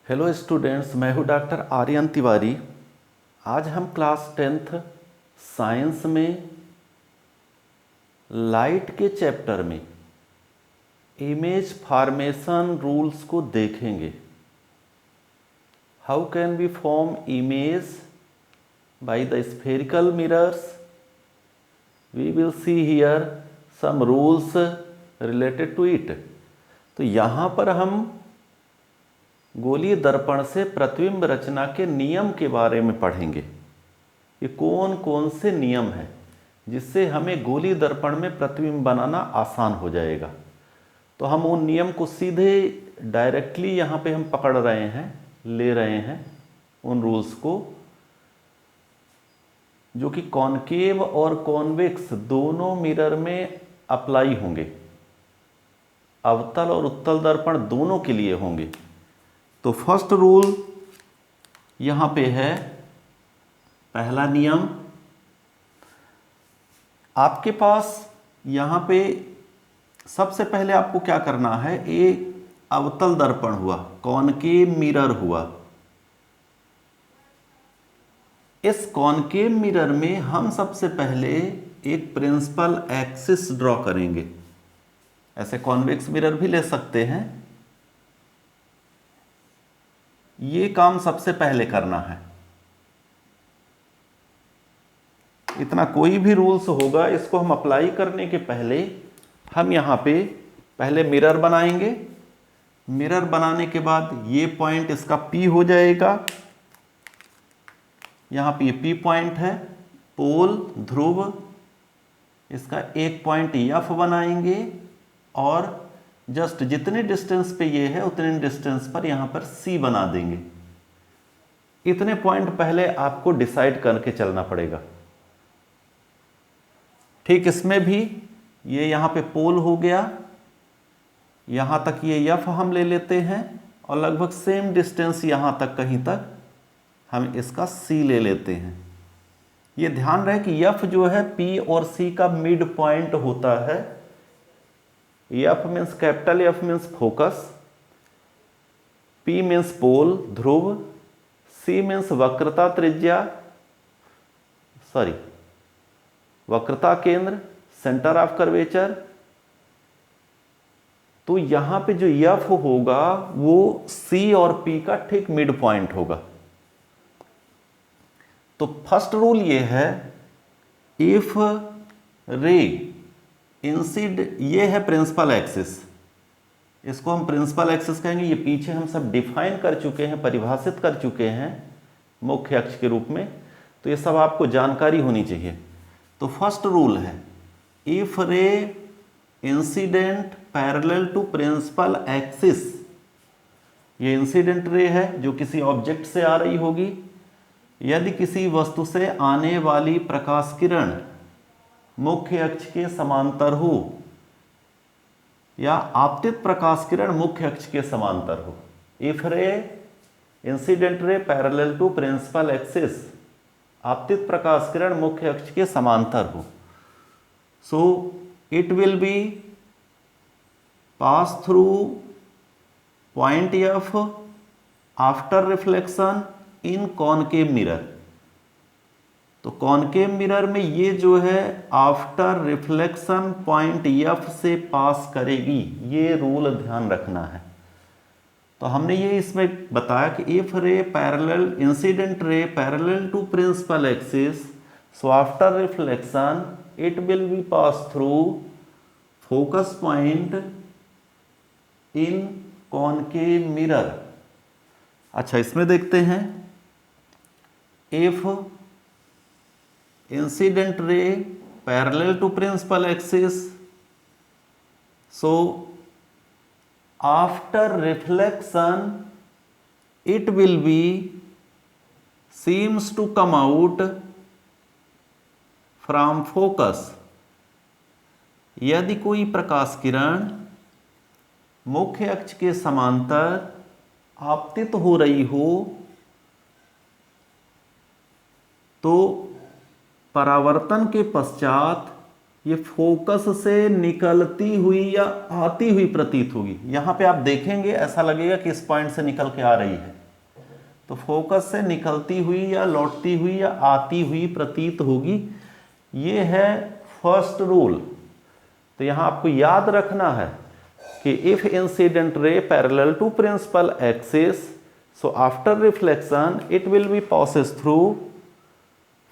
Hello students, मैं हूं doctor Aryan Tiwari. आज हम क्लास 10th साइंस में लाइट के चैप्टर में इमेज फॉर्मेशन रूल्स को देखेंगे। How can we form image by the spherical mirrors. We will see here some rules related to it. तो यहाँ पर हम गोलीय दर्पण से प्रतिबिंब रचना के नियम के बारे में पढ़ेंगे। ये कौन कौन से नियम हैं जिससे हमें गोलीय दर्पण में प्रतिबिंब बनाना आसान हो जाएगा। तो हम उन नियम को सीधे डायरेक्टली यहाँ पे हम पकड़ रहे हैं, ले रहे हैं उन रूल्स को, जो कि कॉनकेव और कॉन्वेक्स दोनों मिरर में अप्लाई होंगे, अवतल और उत्तल दर्पण दोनों के लिए होंगे। तो फर्स्ट रूल यहाँ पे है, पहला नियम। आपके पास यहाँ पे सबसे पहले आपको क्या करना है, एक अवतल दर्पण हुआ, कॉनकेव मिरर हुआ। इस कॉनकेव मिरर में हम सबसे पहले एक प्रिंसिपल एक्सिस ड्रॉ करेंगे। ऐसे कॉन्वेक्स मिरर भी ले सकते हैं। ये काम सबसे पहले करना है। इतना कोई भी रूल्स होगा, इसको हम अप्लाई करने के पहले हम यहाँ पे पहले मिरर बनाएंगे। मिरर बनाने के बाद ये पॉइंट इसका P हो जाएगा। यहाँ पे ये P पॉइंट है, पोल ध्रुव। इसका एक पॉइंट F बनाएंगे और जस्ट जितने डिस्टेंस पे ये है उतने डिस्टेंस पर यहाँ पर C बना देंगे। इतने पॉइंट पहले आपको डिसाइड करके चलना पड़ेगा। ठीक इसमें भी ये यहाँ पे पोल हो गया, यहाँ तक ये F हम ले लेते हैं और लगभग सेम डिस्टेंस यहाँ तक कहीं तक हम इसका C ले लेते हैं। ये ध्यान रहे कि F जो है P और C का मिड पॉइंट होता है। F means capital F means focus, P means pole ध्रुव, C मीन्स वक्रता त्रिज्या, वक्रता केंद्र, सेंटर ऑफ कर्वेचर। तो यहां पे जो F होगा वो C और P का ठीक मिड पॉइंट होगा। तो फर्स्ट रूल ये है, इफ रे इंसिड, ये है प्रिंसिपल एक्सिस, इसको हम प्रिंसिपल एक्सिस कहेंगे। ये पीछे हम सब डिफाइन कर चुके हैं, परिभाषित कर चुके हैं मुख्य अक्ष के रूप में। तो ये सब आपको जानकारी होनी चाहिए। तो फर्स्ट रूल है, if ray incident parallel to principal axis, ये इंसिडेंट रे है जो किसी ऑब्जेक्ट से आ रही होगी। यदि किसी वस्तु से आने वाली प्रकाश किरण मुख्य अक्ष के समांतर हो या आपतित प्रकाश किरण मुख्य अक्ष के समांतर हो। If ray incident ray parallel to principal axis, आपतित प्रकाश किरण मुख्य अक्ष के समांतर हो, सो it will be pass through point F after reflection in concave mirror. तो कॉनकेव मिरर में ये जो है आफ्टर रिफ्लेक्शन पॉइंट F से पास करेगी, ये रूल ध्यान रखना है। तो हमने ये इसमें बताया कि if ray parallel, incident ray parallel to principal axis, so after reflection it will be pass through focus point in concave mirror. अच्छा, इसमें देखते हैं, if incident ray parallel to principal axis, so after reflection it will be seems to come out from focus। यदि कोई प्रकाश किरण मुख्य अक्ष के समांतर आपतित हो रही हो तो परावर्तन के पश्चात ये फोकस से निकलती हुई या आती हुई प्रतीत होगी। यहाँ पे आप देखेंगे ऐसा लगेगा कि इस पॉइंट से निकल के आ रही है, तो फोकस से निकलती हुई या लौटती हुई या आती हुई प्रतीत होगी। ये है फर्स्ट रूल। तो यहाँ आपको याद रखना है कि if incident ray parallel to principal axis, so after reflection it will be passes through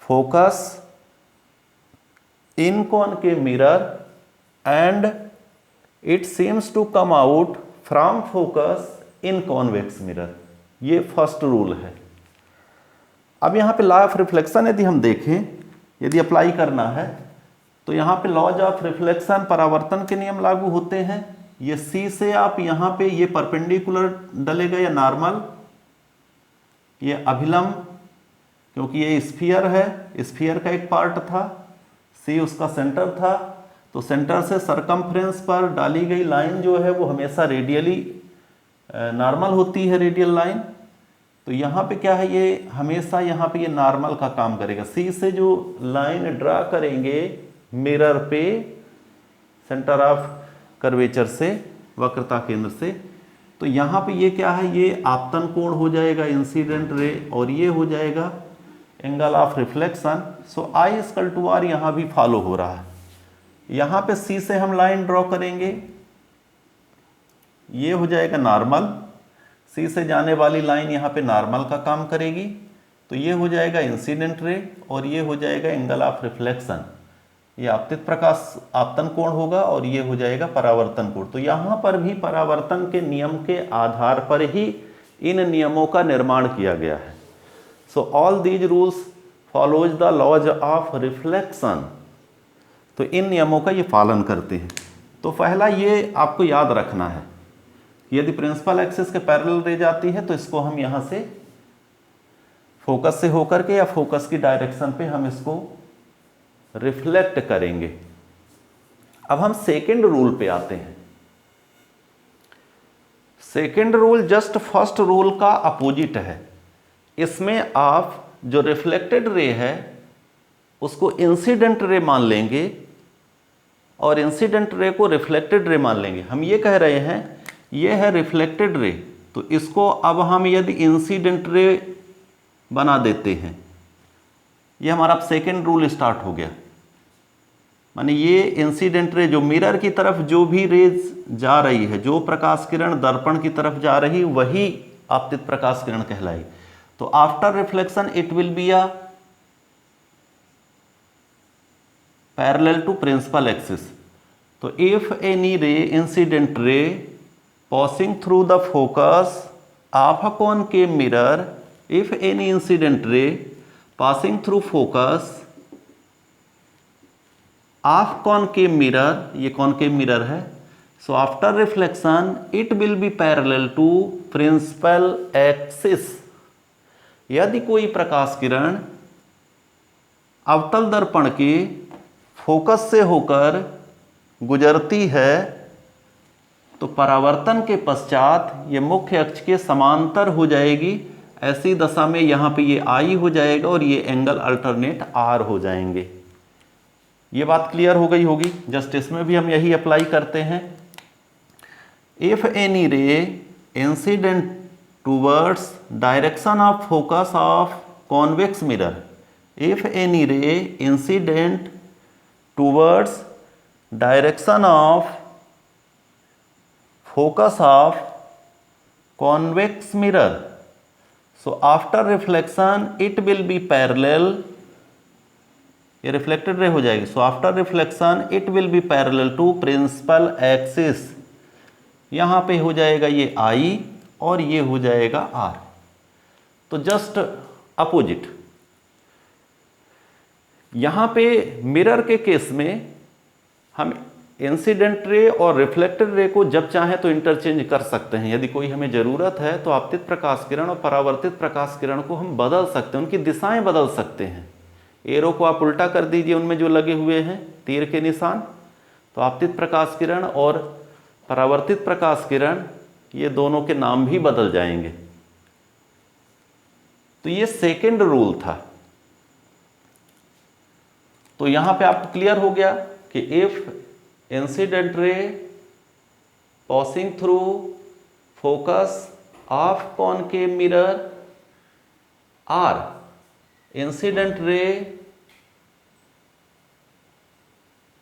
focus in concave mirror and it seems to come out from focus in convex mirror। ये first rule है। अब यहाँ पे law of reflection यदि हम देखें, यदि apply करना है तो यहाँ पे लॉज ऑफ रिफ्लेक्शन परावर्तन के नियम लागू होते हैं। ये सी से आप यहाँ पे ये परपेंडिकुलर डलेगा या नॉर्मल, ये अभिलंब, क्योंकि ये स्फीयर है, स्फीयर का एक पार्ट था, सी उसका सेंटर था, तो सेंटर से सरकमफ्रेंस पर डाली गई लाइन जो है वो हमेशा रेडियली नॉर्मल होती है, रेडियल लाइन। तो यहाँ पे क्या है, ये हमेशा यहाँ पे ये नॉर्मल का काम करेगा। सी से जो लाइन ड्रा करेंगे मिरर पे सेंटर ऑफ कर्वेचर से, वक्रता केंद्र से, तो यहाँ पे ये क्या है, ये आपतन कोण हो जाएगा इंसिडेंट रे, और ये हो जाएगा angle of reflection. So I equal to R यहाँ भी फॉलो हो रहा है। यहाँ पे सी से हम लाइन ड्रॉ करेंगे, ये हो जाएगा नॉर्मल, सी से जाने वाली लाइन यहाँ पे नॉर्मल का काम करेगी, तो ये हो जाएगा इंसिडेंट रे और ये हो जाएगा एंगल ऑफ रिफ्लेक्शन। ये आपतित प्रकाश आपतन कोण होगा और ये हो जाएगा परावर्तन कोण। तो यहाँ पर भी परावर्तन के नियम के आधार पर ही इन नियमों का निर्माण किया गया है। So all these rules follows the laws of reflection. तो इन नियमों का ये पालन करते हैं। तो पहला ये आपको याद रखना है, यदि प्रिंसिपल एक्सिस के पैरेलल रे जाती है तो इसको हम यहाँ से फोकस से होकर के या फोकस की डायरेक्शन पे हम इसको रिफ्लेक्ट करेंगे। अब हम सेकेंड रूल पे आते हैं। Second rule just first rule का अपोजिट है। इसमें आप जो रिफ्लेक्टेड रे है उसको इंसिडेंट रे मान लेंगे और इंसिडेंट रे को रिफ्लेक्टेड रे मान लेंगे। हम ये कह रहे हैं ये है रिफ्लेक्टेड रे, तो इसको अब हम यदि इंसिडेंट रे बना देते हैं, ये हमारा अब सेकेंड रूल स्टार्ट हो गया। माने ये इंसिडेंट रे जो मिरर की तरफ जो भी रेज जा रही है, जो प्रकाश किरण दर्पण की तरफ जा रही, वही आपतित प्रकाश किरण कहलाई। तो after reflection it will be a parallel to principal axis. तो if any ray incident ray passing through the focus of a concave mirror, if any incident ray passing through focus of concave mirror, ये concave mirror है, so after reflection it will be parallel to principal axis। यदि कोई प्रकाश किरण अवतल दर्पण के focus से होकर गुजरती है तो परावर्तन के पश्चात ये मुख्य अक्ष के समांतर हो जाएगी। ऐसी दशा में यहाँ पे ये आई हो जाएगा और ये एंगल अल्टरनेट आर हो जाएंगे। ये बात क्लियर हो गई होगी। जस्ट इसमें भी हम यही अप्लाई करते हैं। If any ray incident towards direction of focus of convex mirror, if any ray incident towards direction of focus of convex mirror, so after reflection it will be parallel, ये reflected ray हो जाएगी, so after reflection it will be parallel to principal axis। यहाँ पे हो जाएगा ये I और ये हो जाएगा R। तो जस्ट अपोजिट। यहाँ पे मिरर के केस में हम इंसिडेंट रे और रिफ्लेक्टेड रे को जब चाहें तो इंटरचेंज कर सकते हैं। यदि कोई हमें ज़रूरत है तो आपतित प्रकाश किरण और परावर्तित प्रकाश किरण को हम बदल सकते हैं, उनकी दिशाएं बदल सकते हैं। एरो को आप उल्टा कर दीजिए, उनमें जो लगे हुए हैं तीर के निशान, तो आपतित प्रकाश किरण और परावर्तित प्रकाश किरण ये दोनों के नाम भी बदल जाएंगे। तो ये सेकेंड रूल था। तो यहाँ पे आपको क्लियर हो गया कि इफ इंसिडेंट रे passing through focus of concave mirror और incident ray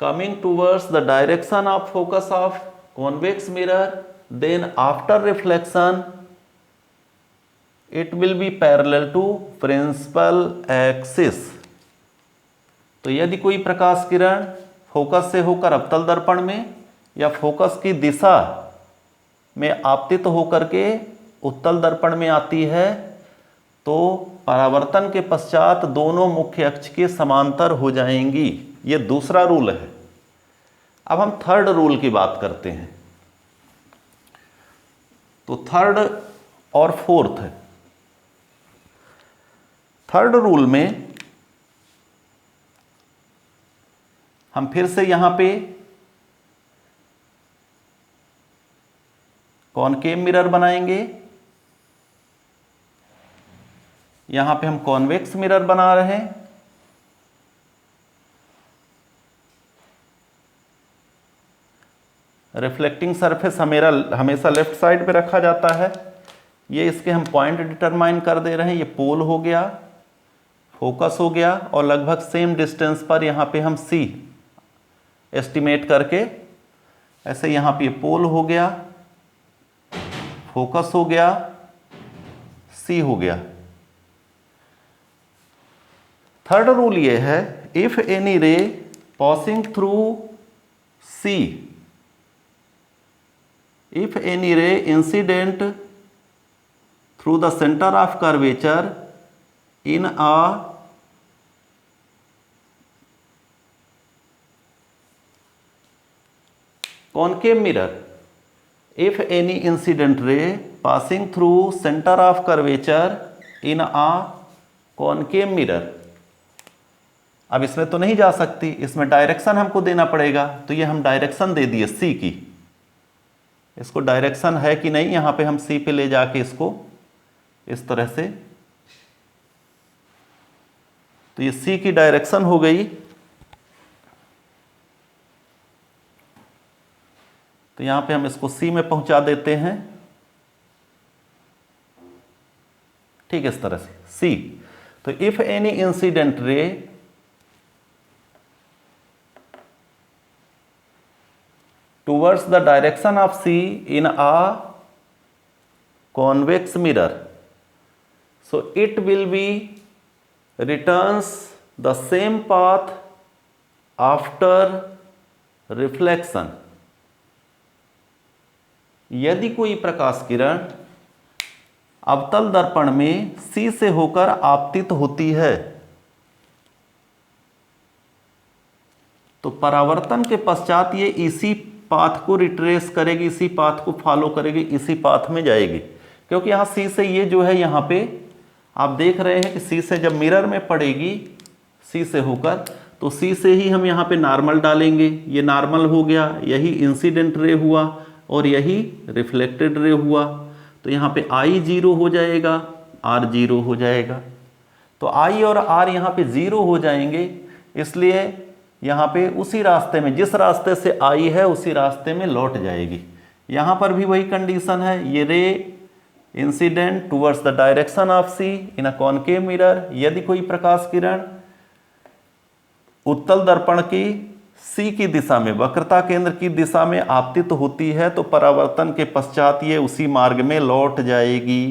coming towards the direction of focus of convex mirror, then after reflection it will be parallel to principal axis. तो यदि कोई प्रकाश किरण फोकस से होकर अवतल दर्पण में या फोकस की दिशा में आपतित होकर के उत्तल दर्पण में आती है तो परावर्तन के पश्चात दोनों मुख्य अक्ष के समांतर हो जाएंगी। ये दूसरा रूल है। अब हम थर्ड रूल की बात करते हैं। तो थर्ड और फोर्थ है। थर्ड रूल में हम फिर से यहां पे कॉनकेव मिरर बनाएंगे, यहां पे हम कॉन्वेक्स मिरर बना रहे हैं। रिफ्लेक्टिंग सरफेस हमेशा लेफ्ट साइड पे रखा जाता है। ये इसके हम पॉइंट डिटरमाइन कर दे रहे हैं। ये पोल हो गया, फोकस हो गया और लगभग सेम डिस्टेंस पर यहाँ पे हम सी एस्टिमेट करके, ऐसे यहाँ पे पोल हो गया, फोकस हो गया, सी हो गया। थर्ड रूल ये है, if any ray passing through C, if any ray incident through the center of curvature in a concave mirror, if any incident ray passing through center of curvature in a concave mirror, अब इसमें तो नहीं जा सकती, इसमें direction हमको देना पड़ेगा। तो ये हम डायरेक्शन दे दिए सी की। इसको डायरेक्शन है कि नहीं, यहां पे हम सी पे ले जाके इसको इस तरह से, तो ये सी की डायरेक्शन हो गई। तो यहां पे हम इसको सी में पहुंचा देते हैं, ठीक इस तरह से सी। तो if any incident ray towards the direction of C in a convex mirror, so it will be returns the same path after reflection. यदि कोई प्रकाश किरण अवतल दर्पण में C से होकर आपतित होती है तो परावर्तन के पश्चात ये इसी पाथ को रिट्रेस करेगी, इसी पाथ को फॉलो करेगी, इसी पाथ में जाएगी। क्योंकि यहाँ सी से ये जो है यहाँ पे आप देख रहे हैं कि सी से जब मिरर में पड़ेगी सी से होकर, तो सी से ही हम यहाँ पे नॉर्मल डालेंगे। ये नॉर्मल हो गया, यही इंसिडेंट रे हुआ और यही रिफ्लेक्टेड रे हुआ। तो यहाँ पे आई जीरो हो जाएगा, आर जीरो हो जाएगा। तो आई और आर यहाँ पे जीरो हो जाएंगे, इसलिए यहाँ पे उसी रास्ते में, जिस रास्ते से आई है उसी रास्ते में लौट जाएगी। यहाँ पर भी वही कंडीशन है, ये ray incident towards the direction of C in a concave mirror. यदि कोई प्रकाश किरण उत्तल दर्पण की सी की दिशा में, वक्रता केंद्र की दिशा में आपतित होती है तो परावर्तन के पश्चात ये उसी मार्ग में लौट जाएगी।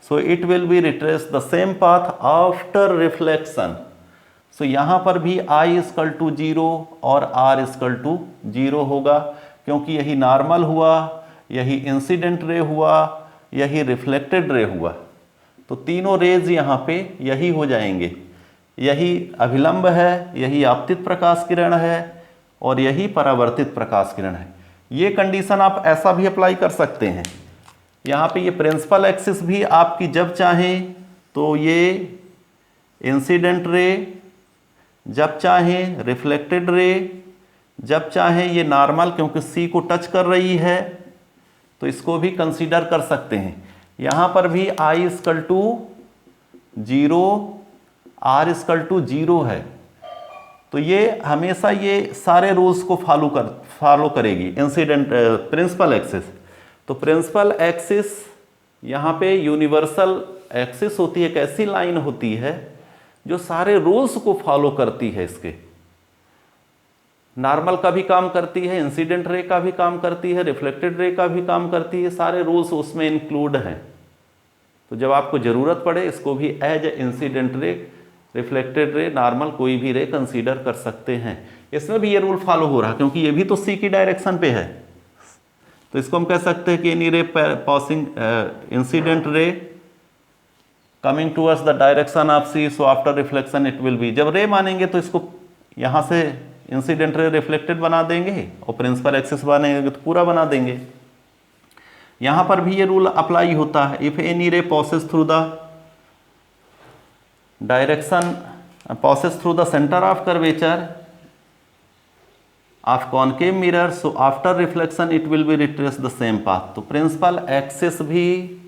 So it will be retrace the same path after reflection. So यहाँ पर भी I इक्वल टू 0 और R इक्वल टू 0 होगा, क्योंकि यही नॉर्मल हुआ, यही इंसिडेंट रे हुआ, यही रिफ्लेक्टेड रे हुआ। तो तीनों रेज यहाँ पे यही हो जाएंगे। यही अभिलंब है, यही आपतित प्रकाश किरण है और यही परावर्तित प्रकाश किरण है। ये कंडीशन आप ऐसा भी अप्लाई कर सकते हैं। यहाँ पे ये प्रिंसिपल एक्सिस भी आपकी जब चाहें तो ये इंसिडेंट रे, जब चाहें रिफ्लेक्टेड रे, जब चाहें ये नॉर्मल, क्योंकि सी को टच कर रही है तो इसको भी कंसीडर कर सकते हैं। यहाँ पर भी I equal to 0, R equal to 0 है। तो ये हमेशा ये सारे रूल्स को फॉलो करेगी इंसिडेंट प्रिंसिपल एक्सिस। तो प्रिंसिपल एक्सिस यहाँ पे यूनिवर्सल एक्सिस होती है, एक ऐसी लाइन होती है जो सारे रूल्स को फॉलो करती है। इसके नॉर्मल का भी काम करती है, इंसिडेंट रे का भी काम करती है, रिफ्लेक्टेड रे का भी काम करती है, सारे रूल्स उसमें इंक्लूड हैं। तो जब आपको ज़रूरत पड़े इसको भी as a incident ray, reflected ray, normal कोई भी रे कंसीडर कर सकते हैं। इसमें भी ये रूल फॉलो हो रहा है क्योंकि ये भी तो सी की डायरेक्शन पे है। तो इसको हम कह सकते हैं कि any ray passing incident ray coming towards the direction of C, so after reflection it will be. जब रे मानेंगे तो इसको यहाँ से इंसिडेंट रे रिफ्लेक्टेड बना देंगे और प्रिंसिपल एक्सिस बनेंगे तो पूरा बना देंगे। यहाँ पर भी ये रूल अप्लाई होता है। If any ray passes through the direction passes through the center of curvature of concave mirror, so after reflection it will be retrace the same path। तो प्रिंसिपल एक्सिस भी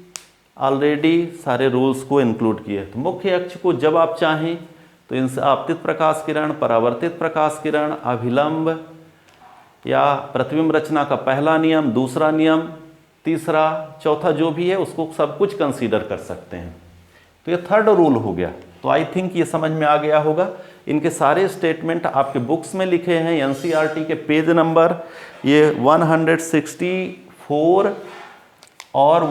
ऑलरेडी सारे rules को include किए। तो मुख्य अक्ष को जब आप चाहें तो इनसे आपतित प्रकाश किरण, परावर्तित प्रकाश किरण, अभिलंब या प्रतिबिंब रचना का पहला नियम, दूसरा नियम, तीसरा, चौथा जो भी है उसको सब कुछ कंसीडर कर सकते हैं। तो ये थर्ड रूल हो गया। तो आई थिंक ये समझ में आ गया होगा। इनके सारे स्टेटमेंट आपके बुक्स में लिखे हैं, एनसीईआरटी के पेज नंबर ये 164 और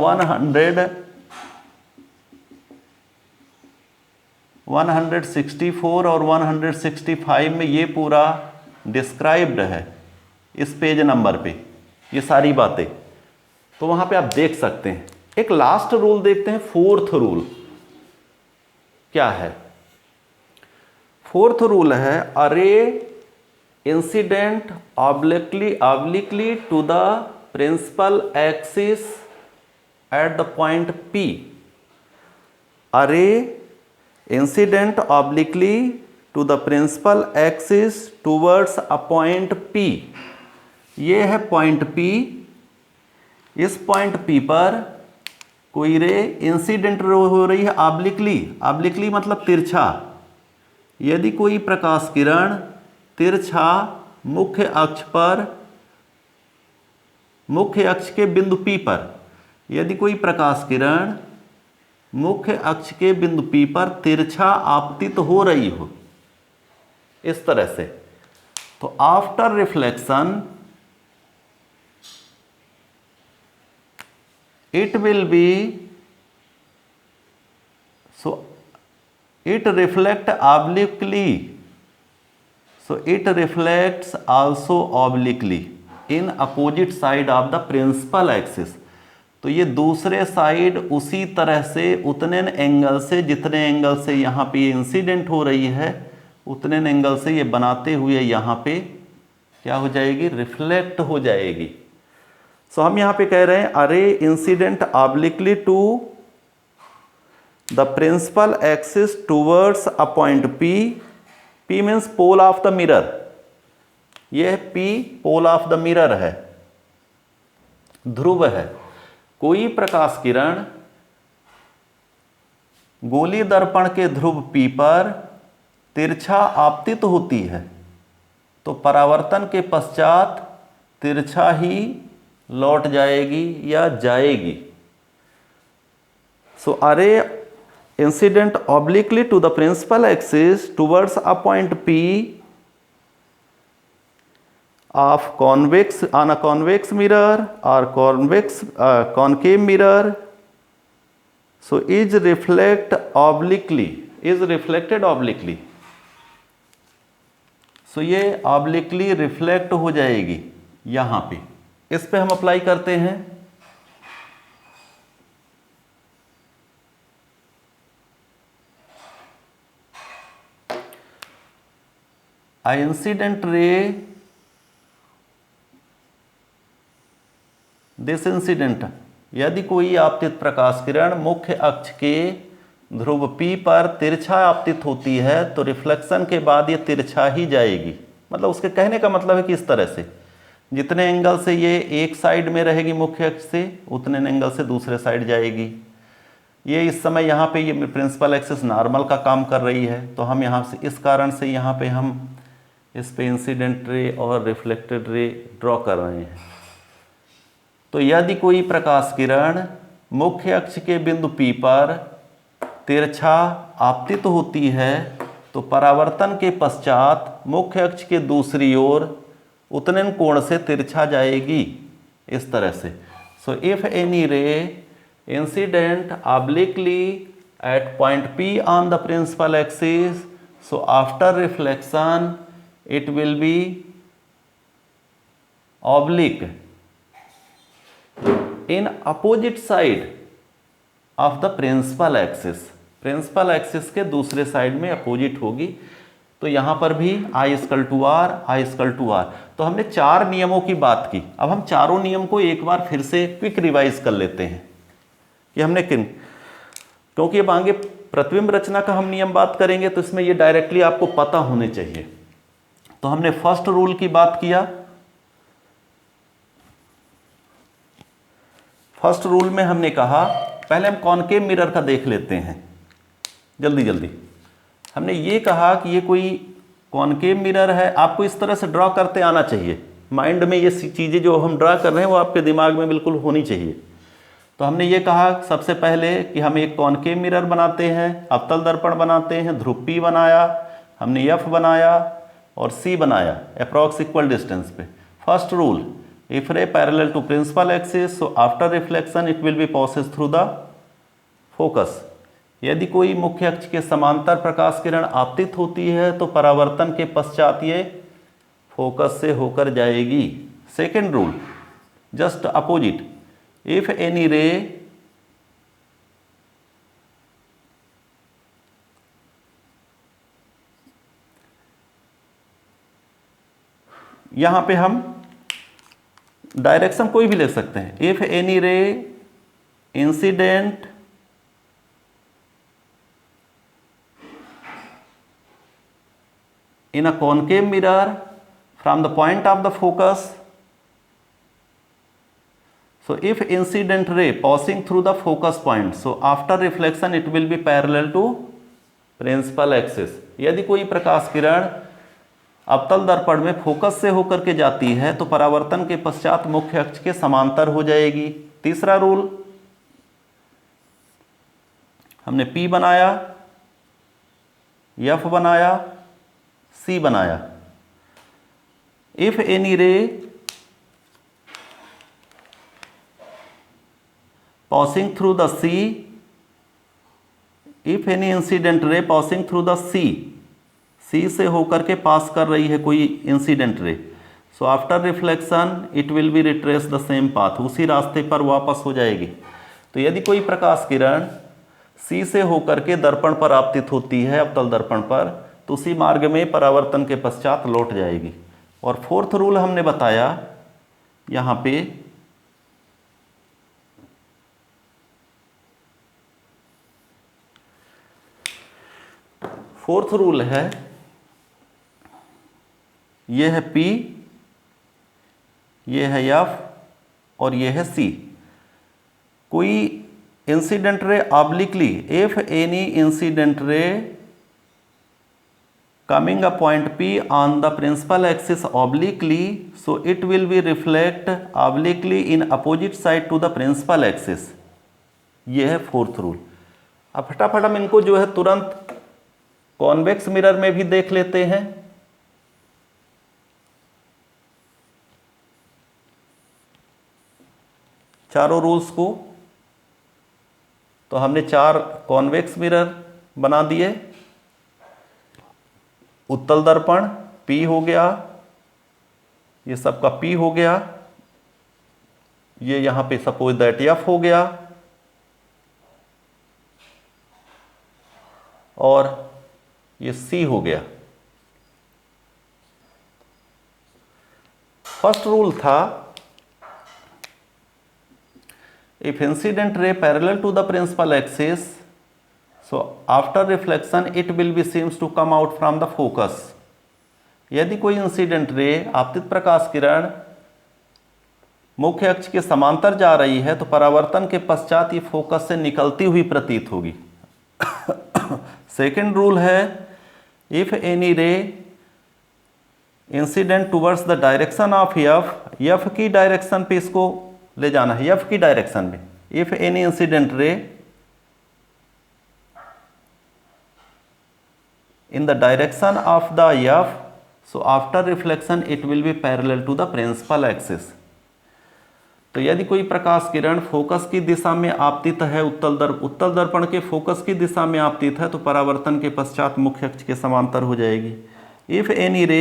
164 और 165 में ये पूरा डिस्क्राइब्ड है इस पेज नंबर पे, ये सारी बातें। तो वहाँ पे आप देख सकते हैं। एक लास्ट रूल देखते हैं, फोर्थ रूल क्या है। फोर्थ रूल है a ray incident obliquely to the principal axis at the point P। A ray incident obliquely to the principal axis towards a point P। ये है पॉइंट P। इस पॉइंट P पर कोई रे इंसिडेंट हो रही है ऑब्लिकली मतलब तिरछा। यदि कोई प्रकाश किरण तिरछा मुख्य अक्ष के बिंदु P पर, यदि कोई प्रकाश किरण मुख्य अक्ष के बिंदु P पर तिरछा आपतित हो रही हो इस तरह से, तो after reflection it will be, so it reflect obliquely, so it reflects also obliquely in opposite side of the principal axis। तो ये दूसरे साइड उसी तरह से उतने एंगल से, जितने एंगल से यहाँ पे इंसिडेंट हो रही है उतने एंगल से ये बनाते हुए यहाँ पे क्या हो जाएगी, रिफ्लेक्ट हो जाएगी। सो हम यहाँ पे कह रहे हैं a ray incident obliquely to the principal axis towards a point P। P means pole of the mirror. यह P pole of the mirror है, ध्रुव है। कोई प्रकाश किरण गोली दर्पण के ध्रुव P पर तिरछा आपतित होती है तो परावर्तन के पश्चात तिरछा ही लौट जाएगी या जाएगी। So a ray incident obliquely to the principal axis towards a point P of convex on a convex mirror or concave mirror, so is reflected obliquely, so ये obliquely रिफ्लेक्ट हो जाएगी यहाँ पे। इस पे हम अप्लाई करते हैं। A incident ray, this incident, यदि कोई आपतित प्रकाश किरण मुख्य अक्ष के ध्रुव P पर तिरछा आपतित होती है तो रिफ्लेक्शन के बाद ये तिरछा ही जाएगी। मतलब उसके कहने का मतलब है कि इस तरह से जितने एंगल से ये एक साइड में रहेगी मुख्य अक्ष से उतने एंगल से दूसरे साइड जाएगी। ये इस समय यहाँ पे ये प्रिंसिपल एक्सिस नॉर्मल का काम कर रही है तो हम यहाँ से इस कारण से यहाँ पे हम इस पे इंसिडेंट रे और रिफ्लेक्टेड रे ड्रॉ कर रहे हैं। तो यदि कोई प्रकाश किरण मुख्य अक्ष के बिंदु P पर तिरछा आपतित होती है तो परावर्तन के पश्चात मुख्य अक्ष के दूसरी ओर उत्तलन कोण से तिरछा जाएगी, इस तरह से। So if any ray incident obliquely at point P on the principal axis, so after reflection it will be oblique in opposite side of the principal axis। Principal axis के दूसरे साइड में अपोजिट होगी। तो यहां पर भी I equal to R, I equal to R. तो हमने 4 नियमों की बात की। अब हम चारों नियम को एक बार फिर से क्विक रिवाइज कर लेते हैं कि हमने किन, क्योंकि अब आगे प्रतिबिंब रचना का हम नियम बात करेंगे तो इसमें ये डायरेक्टली आपको पता होने चाहिए। तो हमने फर्स्ट रूल की बात किया। फर्स्ट रूल में हमने कहा, पहले हम कॉनकेव मिरर का देख लेते हैं जल्दी जल्दी। हमने ये कहा कि ये कोई कॉनकेव मिरर है, आपको इस तरह से ड्रॉ करते आना चाहिए। माइंड में ये चीज़ें जो हम ड्रॉ कर रहे हैं वो आपके दिमाग में बिल्कुल होनी चाहिए। तो हमने ये कहा सबसे पहले कि हम एक कॉनकेव मिरर बनाते हैं, अवतल दर्पण बनाते हैं, ध्रुव P बनाया, हमने F बनाया और C बनाया अप्रॉक्स इक्वल डिस्टेंस पे। First rule, if ray parallel to principal axis so after reflection it will be passes through the focus. यदि कोई मुख्य अक्ष के समांतर प्रकाश किरण आपतित होती है तो परावर्तन के पश्चात ये फोकस से होकर जाएगी। Second rule, just opposite, if any रे यहां पे हम डायरेक्शन कोई भी ले सकते हैं। If any ray incident in a concave mirror from the point of the focus, so if incident ray passing through the focus point, so after reflection it will be parallel to principal axis। यदि कोई प्रकाश किरण अवतल दर्पण में focus से होकर के जाती है तो परावर्तन के पश्चात मुख्य अक्ष के समांतर हो जाएगी। तीसरा रूल, हमने P बनाया, F बनाया, C बनाया। If any ray passing through the C, if any incident ray passing through the C से होकर के पास कर रही है कोई incident ray, so after reflection it will be retrace the same path, उसी रास्ते पर वापस हो जाएगी। तो यदि कोई प्रकाश किरण C से होकर के दर्पण पर आपतित होती है अवतल दर्पण पर तो उसी मार्ग में परावर्तन के पश्चात लौट जाएगी। और फोर्थ रूल हमने बताया यहां पे, फोर्थ रूल है, यह है P, यह है F और यह है C। कोई incident ray obliquely, if any incident ray coming a point P on the principal axis obliquely, so it will be reflect obliquely in opposite side to the principal axis। ये है fourth rule. अब फटाफट हम इनको जो है तुरंत convex mirror में भी देख लेते हैं। चारों रूल्स को तो हमने 4 कॉन्वेक्स मिरर बना दिए। उत्तल दर्पण P हो गया, ये सबका P हो गया, ये यहां पे सपोज दैट F हो गया और ये C हो गया। फर्स्ट रूल था, if incident ray parallel to the principal axis, so after reflection it will be seems to come out from the focus। यदि कोई इंसिडेंट रे आपतित प्रकाश किरण मुख्य अक्ष के समांतर जा रही है तो परावर्तन के पश्चात ये फोकस से निकलती हुई प्रतीत होगी। सेकेंड रूल है, if any ray incident towards the direction of F की डायरेक्शन पे इसको ले जाना है, एफ की डायरेक्शन में। If any incident ray in the direction of the f, so after reflection it will be parallel to the principal axis। तो यदि कोई प्रकाश किरण फोकस की दिशा में आपतित है, उत्तल दर्पण के फोकस की दिशा में आपतित है, तो परावर्तन के पश्चात मुख्य अक्ष के समांतर हो जाएगी। इफ एनी रे,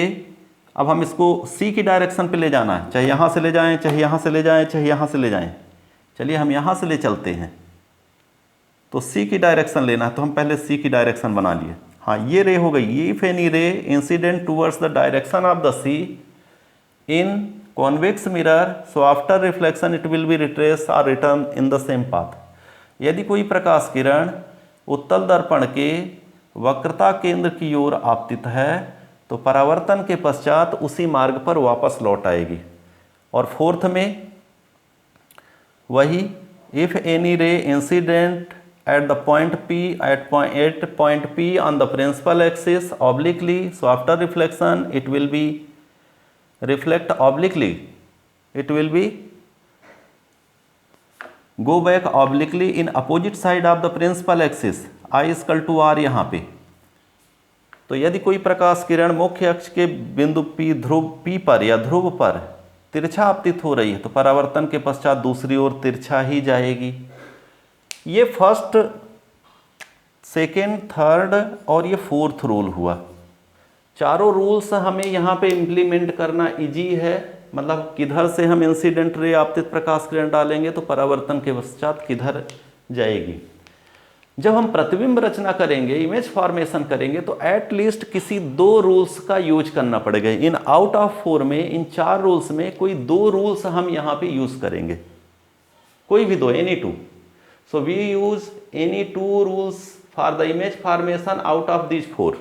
अब हम इसको सी की डायरेक्शन पे ले जाना है, चाहे यहाँ से ले जाएं, चाहे यहाँ से ले जाएं, चाहे यहाँ से ले जाएं। चलिए हम यहाँ से ले चलते हैं, तो सी की डायरेक्शन लेना है, तो हम पहले सी की डायरेक्शन बना लिए। हाँ, ये रे हो गई। If any ray incident towards the direction of the C in convex mirror, so after reflection it will be retrace और return in the same path. यदि कोई प्रकाश किरण उत्तल दर्पण के वक्रता केंद्र की ओर आपतित है, तो परावर्तन के पश्चात उसी मार्ग पर वापस लौट आएगी। और फोर्थ में वही, if any ray incident at the point P at point P on the principal axis obliquely, so after reflection it will be reflect obliquely, it will be go back obliquely in opposite side of the principal axis, I equal to R यहाँ पे। तो यदि कोई प्रकाश किरण मुख्य अक्ष के बिंदु P, ध्रुव P पर या ध्रुव पर तिरछा आपतित हो रही है, तो परावर्तन के पश्चात दूसरी ओर तिरछा ही जाएगी। ये फर्स्ट, सेकेंड, थर्ड और ये फोर्थ रूल हुआ। चारों रूल्स हमें यहाँ पे इम्प्लीमेंट करना इजी है, मतलब किधर से हम इंसिडेंट रे आपतित प्रकाश किरण डालेंगे तो परावर्तन के पश्चात किधर जाएगी। जब हम प्रतिबिंब रचना करेंगे, इमेज फॉर्मेशन करेंगे, तो एट लीस्ट किसी 2 रूल्स का यूज करना पड़ेगा। इन आउट ऑफ 4 में, इन 4 रूल्स में कोई 2 रूल्स हम यहाँ पे यूज करेंगे, कोई भी 2, any 2। So we use any 2 rules for the image formation out of these 4.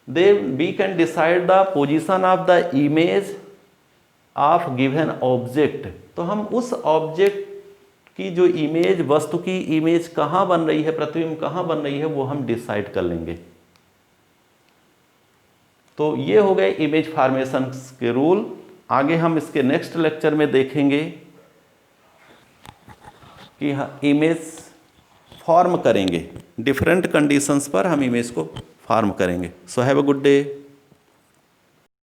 Then we can decide the position of the image of given object। तो हम उस ऑब्जेक्ट की जो इमेज, वस्तु की इमेज कहाँ बन रही है, प्रतिबिंब कहाँ बन रही है, वो हम डिसाइड कर लेंगे। तो ये हो गए इमेज फॉर्मेशन के रूल। आगे हम इसके नेक्स्ट लेक्चर में देखेंगे कि इमेज फॉर्म करेंगे, डिफरेंट कंडीशंस पर हम इमेज को फॉर्म करेंगे। So have a good day.